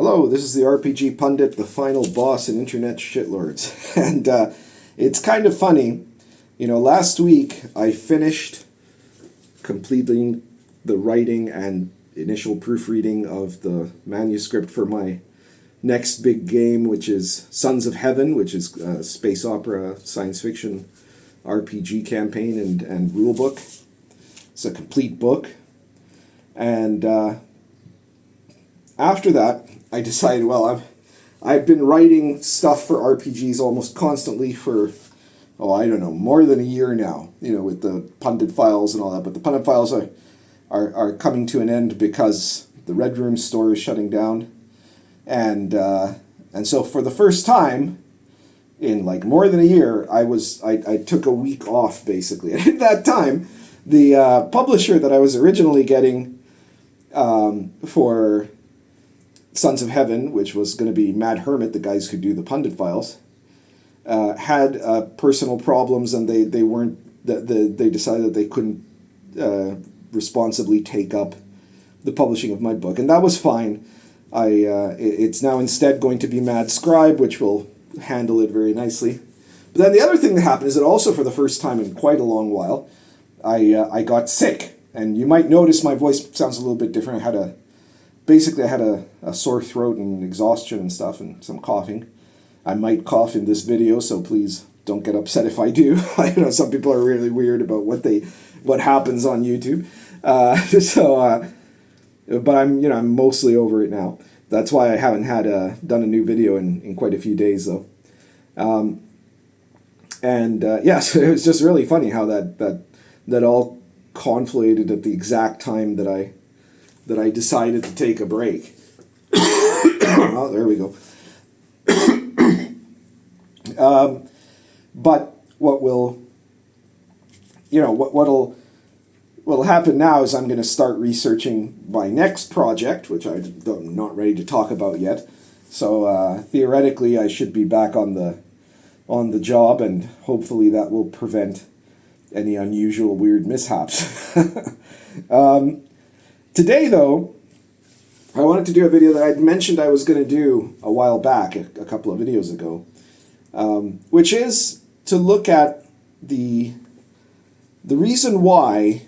Hello, this is the RPG Pundit, the final boss in Internet Shitlords. And it's kind of funny. You know, last week I finished completing the writing and initial proofreading of the manuscript for my next big game, which is Sons of Heaven, which is a space opera, science fiction RPG campaign and rulebook. It's a complete book. And after that, I decided, well, I've been writing stuff for RPGs almost constantly for, I don't know, more than a year now, you know, with the Pundit Files and all that. But the Pundit Files are coming to an end because the Red Room store is shutting down. And so for the first time in like more than a year, I took a week off, basically. And at that time, the publisher that I was originally getting for Sons of Heaven, which was going to be Mad Hermit, the guys who do the Pundit Files, had personal problems, and they decided that they couldn't responsibly take up the publishing of my book, and that was fine. It's now instead going to be Mad Scribe, which will handle it very nicely. But then the other thing that happened is that also for the first time in quite a long while, I got sick, and you might notice my voice sounds a little bit different. I had a sore throat and exhaustion and stuff and some coughing. I might cough in this video, so please don't get upset if I do. I know some people are really weird about what happens on YouTube. But I'm mostly over it now. That's why I haven't done a new video in quite a few days though. So it was just really funny how that all conflated at the exact time that I decided to take a break. Oh, there we go. But what'll happen now is I'm going to start researching my next project, which I'm not ready to talk about yet. So theoretically, I should be back on the job, and hopefully that will prevent any unusual weird mishaps. Today, though, I wanted to do a video that I'd mentioned I was going to do a while back, a couple of videos ago, which is to look at the reason why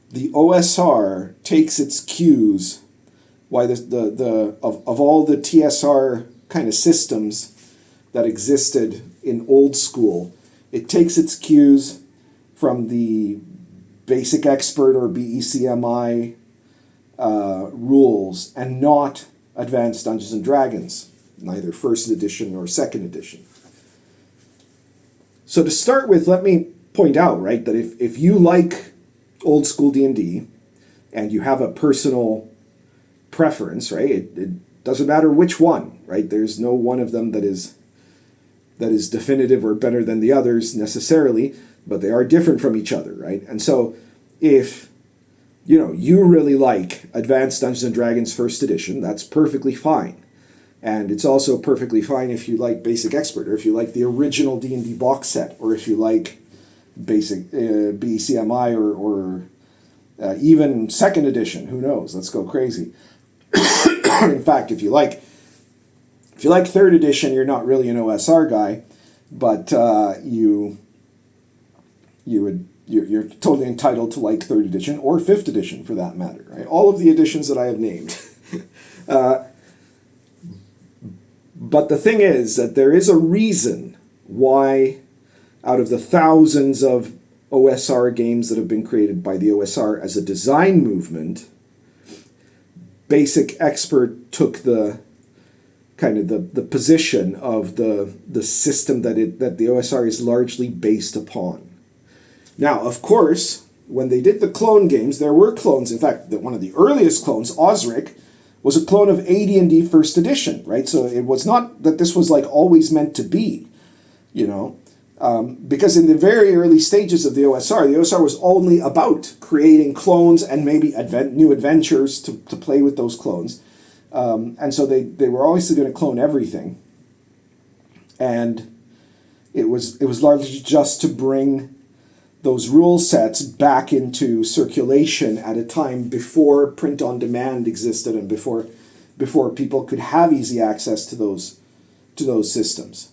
the OSR takes its cues, why of all the TSR kind of systems that existed in old school, it takes its cues from the Basic Expert or BECMI rules and not Advanced Dungeons and Dragons, neither first edition nor second edition. So to start with, let me point out, right, that if you like old school D&D and you have a personal preference, right, it doesn't matter which one, right? There's no one of them that is definitive or better than the others necessarily, but they are different from each other, right? And so if you really like Advanced Dungeons & Dragons First Edition, that's perfectly fine. And it's also perfectly fine if you like Basic Expert, or if you like the original D&D box set, or if you like Basic BCMI, or even Second Edition. Who knows? Let's go crazy. In fact, if you like Third Edition, you're not really an OSR guy, but you're totally entitled to like Third Edition or Fifth Edition for that matter, right? All of the editions that I have named. But the thing is that there is a reason why, out of the thousands of OSR games that have been created by the OSR as a design movement, Basic Expert took the position of the system that the OSR is largely based upon. Now, of course, when they did the clone games, there were clones. In fact, one of the earliest clones, Osric, was a clone of AD&D First Edition, right? So it was not that this was like always meant to be, because in the very early stages of the OSR was only about creating clones and maybe new adventures to play with those clones. And so they were always going to clone everything. And it was largely just to bring those rule sets back into circulation at a time before print on demand existed and before before people could have easy access to those systems.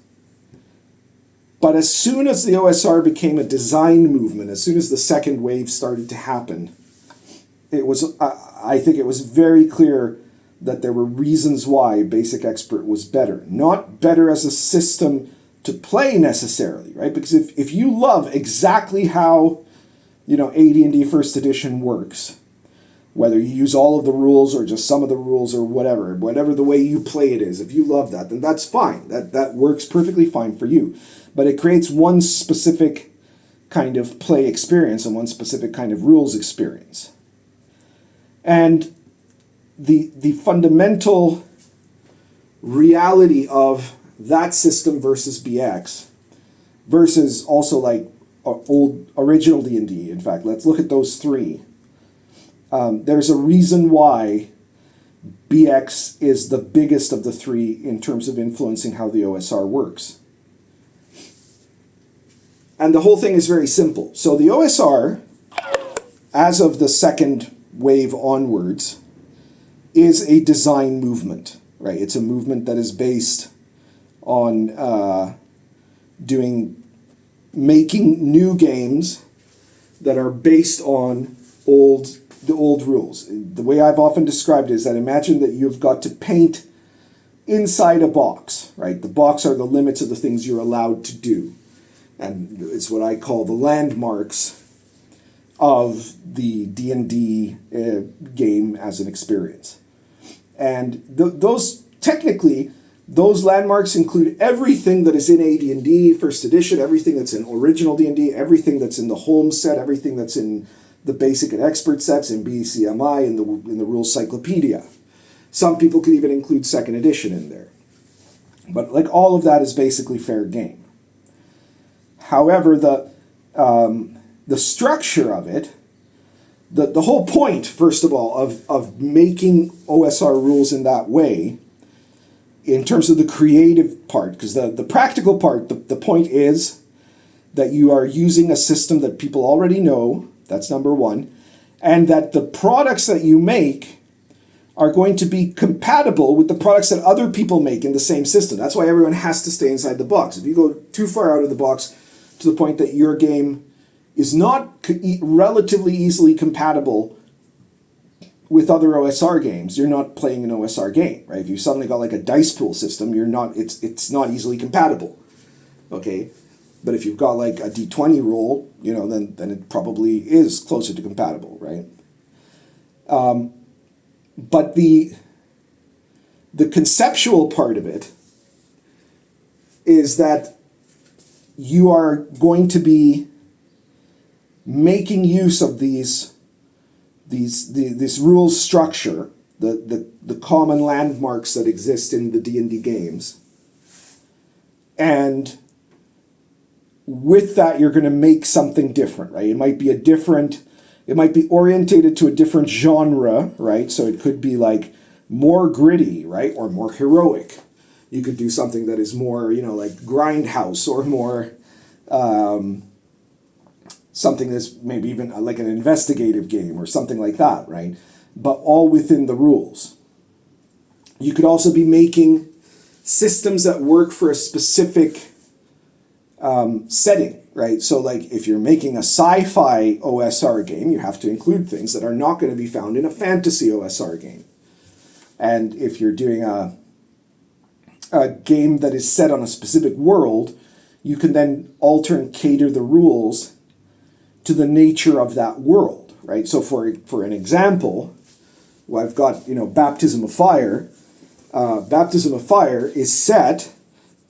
But as soon as the OSR became a design movement, as soon as the second wave started to happen, I think it was very clear that there were reasons why Basic Expert was better. Not better as a system to play necessarily, right? Because if you love exactly how, AD&D First Edition works, whether you use all of the rules or just some of the rules or whatever the way you play it is, if you love that, then that's fine. That works perfectly fine for you. But it creates one specific kind of play experience and one specific kind of rules experience. And the fundamental reality of that system versus BX versus also like old original D&D, in fact, let's look at those three. There's a reason why BX is the biggest of the three in terms of influencing how the OSR works. And the whole thing is very simple. So the OSR, as of the second wave onwards, is a design movement, right? It's a movement that is based on making new games that are based on the old rules. The way I've often described it is that imagine that you've got to paint inside a box, right? The box are the limits of the things you're allowed to do. And it's what I call the landmarks of the D&D game as an experience. And those landmarks include everything that is in AD&D First Edition, everything that's in original D&D, everything that's in the home set, everything that's in the basic and expert sets, in BCMI, in the Rules Cyclopedia. Some people could even include second edition in there. But like all of that is basically fair game. However, the structure of it, the whole point, first of all, of making OSR rules in that way, in terms of the creative part, because the practical part, the point is that you are using a system that people already know, that's number one, and that the products that you make are going to be compatible with the products that other people make in the same system. That's why everyone has to stay inside the box. If you go too far out of the box to the point that your game is not relatively easily compatible with other OSR games, you're not playing an OSR game, right? If you suddenly got like a dice pool system, it's not easily compatible, okay? But if you've got like a D20 roll, then it probably is closer to compatible, right? But the conceptual part of it is that you are going to be making use of this rules structure, the common landmarks that exist in the D&D games, and with that you're going to make something different, right? It might be orientated to a different genre, right? So it could be like more gritty, right? Or more heroic. You could do something that is more, like Grindhouse, or more something that's maybe even like an investigative game or something like that, right? But all within the rules. You could also be making systems that work for a specific setting, right? So like if you're making a sci-fi OSR game, you have to include things that are not going to be found in a fantasy OSR game. And if you're doing a game that is set on a specific world, you can then alter and cater the rules to the nature of that world, right? So for an example, I've got, Baptism of Fire. Baptism of Fire is set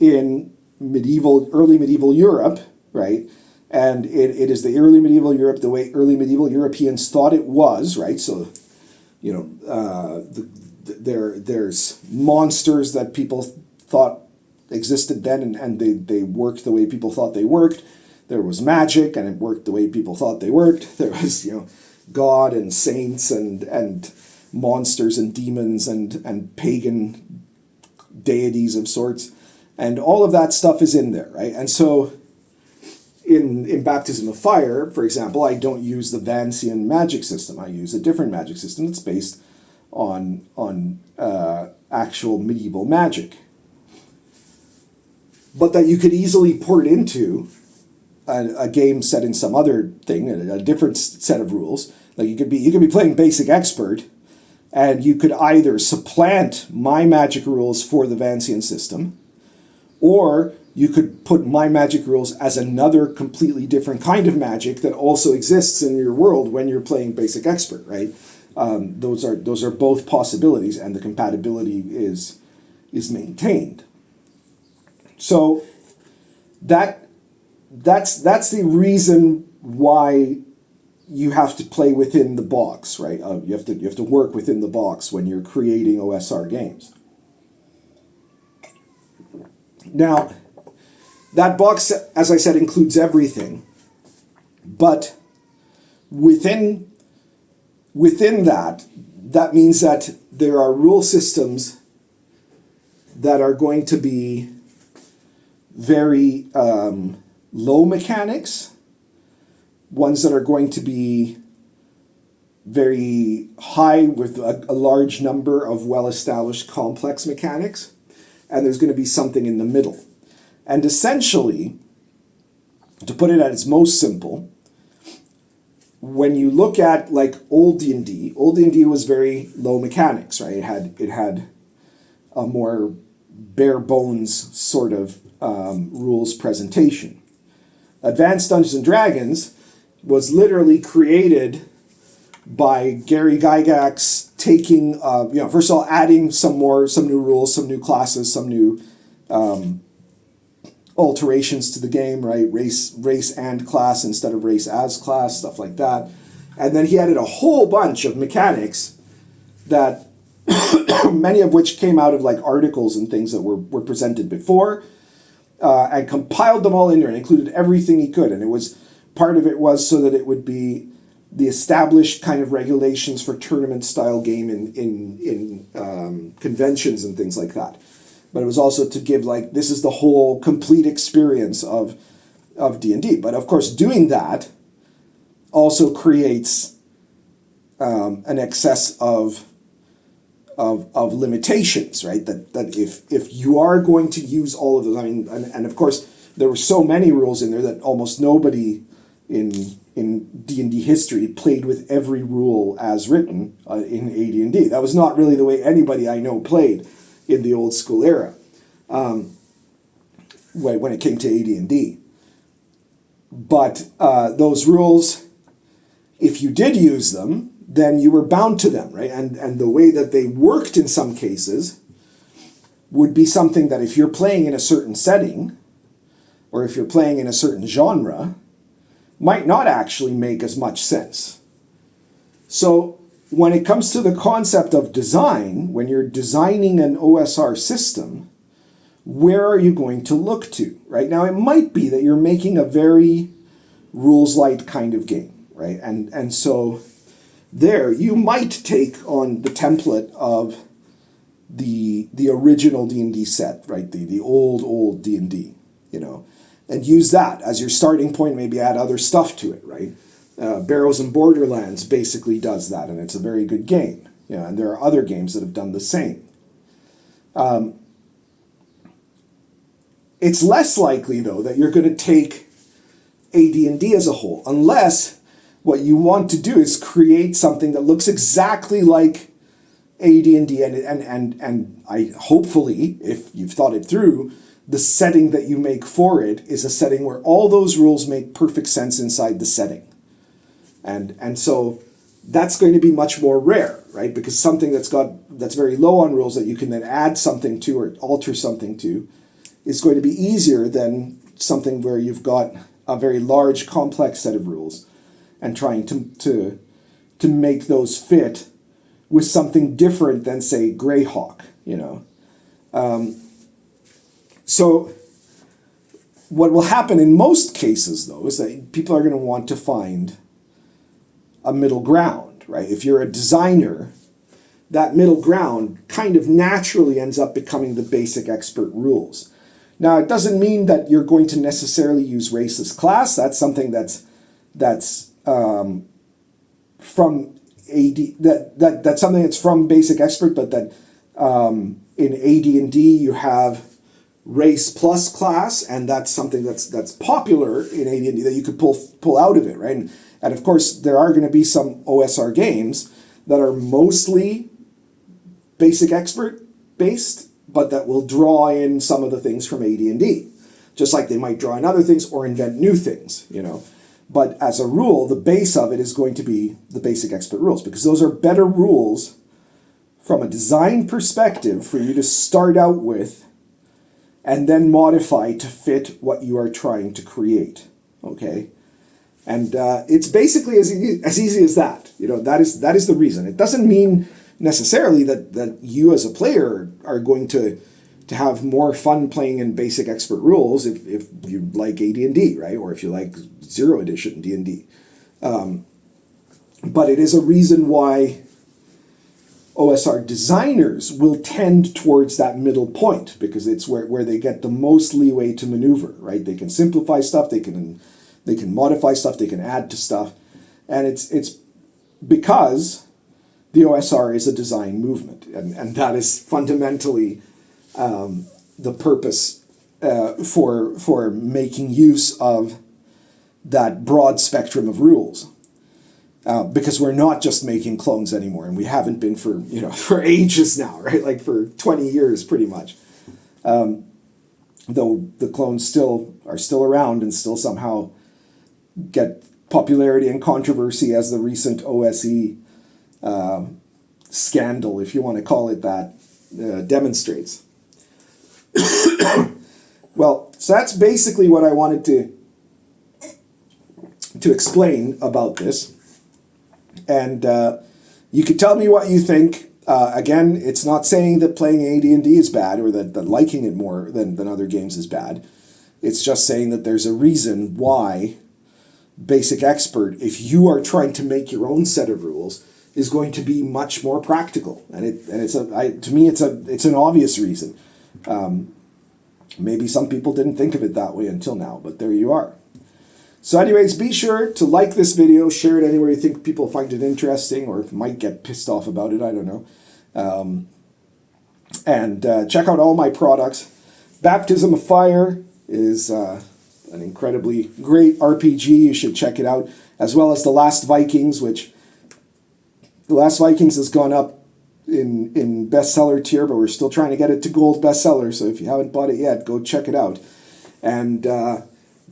in early medieval Europe, right? And it is the early medieval Europe, the way early medieval Europeans thought it was, right? So, there's monsters that people thought existed then, and they worked the way people thought they worked. There was magic, and it worked the way people thought they worked. There was, God and saints and monsters and demons and pagan deities of sorts. And all of that stuff is in there, right? And so in Baptism of Fire, for example, I don't use the Vancian magic system. I use a different magic system that's based on actual medieval magic. But that you could easily port into a game set in some other thing, a different set of rules. Like you could be playing Basic Expert, and you could either supplant my magic rules for the Vancian system, or you could put my magic rules as another completely different kind of magic that also exists in your world when you're playing Basic Expert, right? Those are both possibilities, and the compatibility is maintained. So that's the reason why you have to play within the box, right? You have to work within the box when you're creating OSR games. Now, that box, as I said, includes everything, but within that means that there are rule systems that are going to be very low mechanics, ones that are going to be very high with a large number of well-established complex mechanics, and there's going to be something in the middle. And essentially, to put it at its most simple, when you look at like old D&D was very low mechanics, right? It had a more bare bones sort of rules presentation. Advanced Dungeons and Dragons was literally created by Gary Gygax taking, first of all, adding some new rules, some new classes, some new alterations to the game, right? Race and class instead of race as class, stuff like that. And then he added a whole bunch of mechanics that many of which came out of like articles and things that were presented before, and compiled them all in there and included everything he could. And part of it was so that it would be the established kind of regulations for tournament style game in conventions and things like that. But it was also to give like, this is the whole complete experience of D&D. But of course, doing that also creates an excess of limitations, right? That if you are going to use all of those, I mean, and of course there were so many rules in there that almost nobody in D&D history played with every rule as written in AD&D. That was not really the way anybody I know played in the old school era when it came to AD&D. But those rules, if you did use them, then you were bound to them, right? And the way that they worked in some cases would be something that if you're playing in a certain setting, or if you're playing in a certain genre, might not actually make as much sense. So when it comes to the concept of design, when you're designing an OSR system, where are you going to look to, right? Now, it might be that you're making a very rules-light kind of game, right? And so there, you might take on the template of the original D&D set, right? The old D&D, and use that as your starting point, maybe add other stuff to it, right? Barrows and Borderlands basically does that, and it's a very good game. And there are other games that have done the same. It's less likely, though, that you're going to take AD&D as a whole, unless what you want to do is create something that looks exactly like AD&D, and I hopefully, if you've thought it through, the setting that you make for it is a setting where all those rules make perfect sense inside the setting. And so that's going to be much more rare, right? Because something that's very low on rules that you can then add something to or alter something to is going to be easier than something where you've got a very large, complex set of rules and trying to make those fit with something different than, say, Greyhawk, So what will happen in most cases, though, is that people are going to want to find a middle ground, right? If you're a designer, that middle ground kind of naturally ends up becoming the Basic Expert rules. Now, it doesn't mean that you're going to necessarily use race as class. That's something that's from AD, that's something that's from Basic Expert, but that In AD&D, you have race plus class, and that's something that's popular in AD&D that you could pull out of it, right? And of course, there are going to be some OSR games that are mostly basic expert based, but that will draw in some of the things from AD&D, just like they might draw in other things or invent new things, you know. But as a rule, the base of it is going to be the basic expert rules, because those are better rules from a design perspective for you to start out with and then modify to fit what you are trying to create, okay? And it's basically as easy as that. You know, that is the reason. It doesn't mean necessarily that you as a player are going to have more fun playing in basic expert rules if you like AD&D, right? Or if you like 0th edition D&D. But it is a reason why OSR designers will tend towards that middle point, because it's where they get the most leeway to maneuver, right? They can simplify stuff, they can modify stuff, they can add to stuff. And it's because the OSR is a design movement, and that is fundamentally the purpose for making use of that broad spectrum of rules. Because we're not just making clones anymore, and we haven't been for ages now, right? Like for 20 years, pretty much. Though the clones are still around and still somehow get popularity and controversy, as the recent OSE scandal, if you want to call it that, demonstrates. Well, so that's basically what I wanted to explain about this. And you could tell me what you think. Again, it's not saying that playing AD&D is bad, or that liking it more than other games is bad. It's just saying that there's a reason why Basic Expert, if you are trying to make your own set of rules, is going to be much more practical. To me, it's an obvious reason. Maybe some people didn't think of it that way until now, but there you are. So anyways, be sure to like this video, share it anywhere you think people find it interesting or might get pissed off about it, I don't know. And check out all my products. Baptism of Fire is an incredibly great RPG. You should check it out, as well as The Last Vikings, which The Last Vikings has gone up in bestseller tier, but we're still trying to get it to gold bestseller. So if you haven't bought it yet, go check it out. And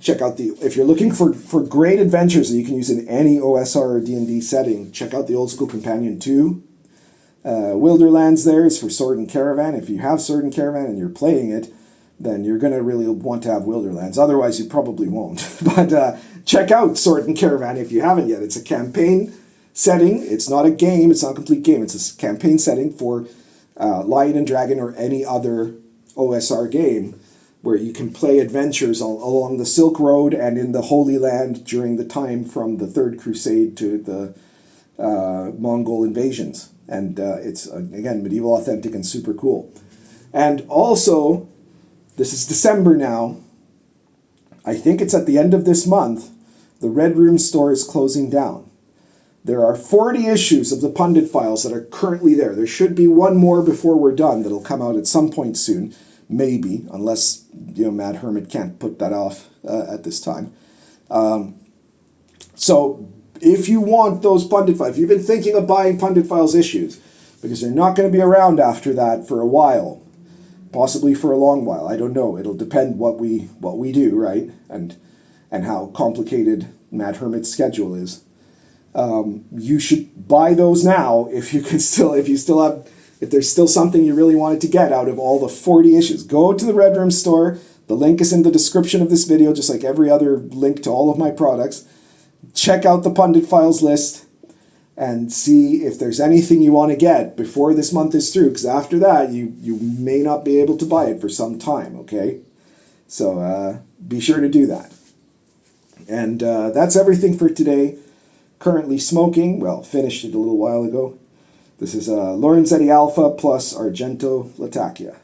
check out if you're looking for great adventures that you can use in any OSR or D&D setting, check out the Old School Companion 2. Wilderlands there is for Sword and Caravan. If you have Sword and Caravan and you're playing it, then you're going to really want to have Wilderlands. Otherwise, you probably won't. But check out Sword and Caravan if you haven't yet. It's a campaign setting. It's not a game. It's not a complete game. It's a campaign setting for Lion and Dragon or any other OSR game, where you can play adventures along the Silk Road and in the Holy Land during the time from the Third Crusade to the Mongol invasions. And it's, again, medieval authentic and super cool. And also, this is December now. I think it's at the end of this month. The Red Room store is closing down. There are 40 issues of the Pundit Files that are currently there. There should be one more before we're done that'll come out at some point soon. Maybe, unless Mad Hermit can't put that off at this time. So if you want those Pundit Files, if you've been thinking of buying Pundit Files issues, because they're not going to be around after that for a while, possibly for a long while, I don't know. It'll depend what we do, right? And how complicated Mad Hermit's schedule is. You should buy those now if there's still something you really wanted to get out of all the 40 issues. Go to the Red Room store. The link is in the description of this video, just like every other link to all of my products. Check out the Pundit Files list and see if there's anything you want to get before this month is through, because after that, you may not be able to buy it for some time, okay? So be sure to do that. And that's everything for today. Currently smoking, finished it a little while ago. This is Lorenzetti Alpha plus Argento Latakia.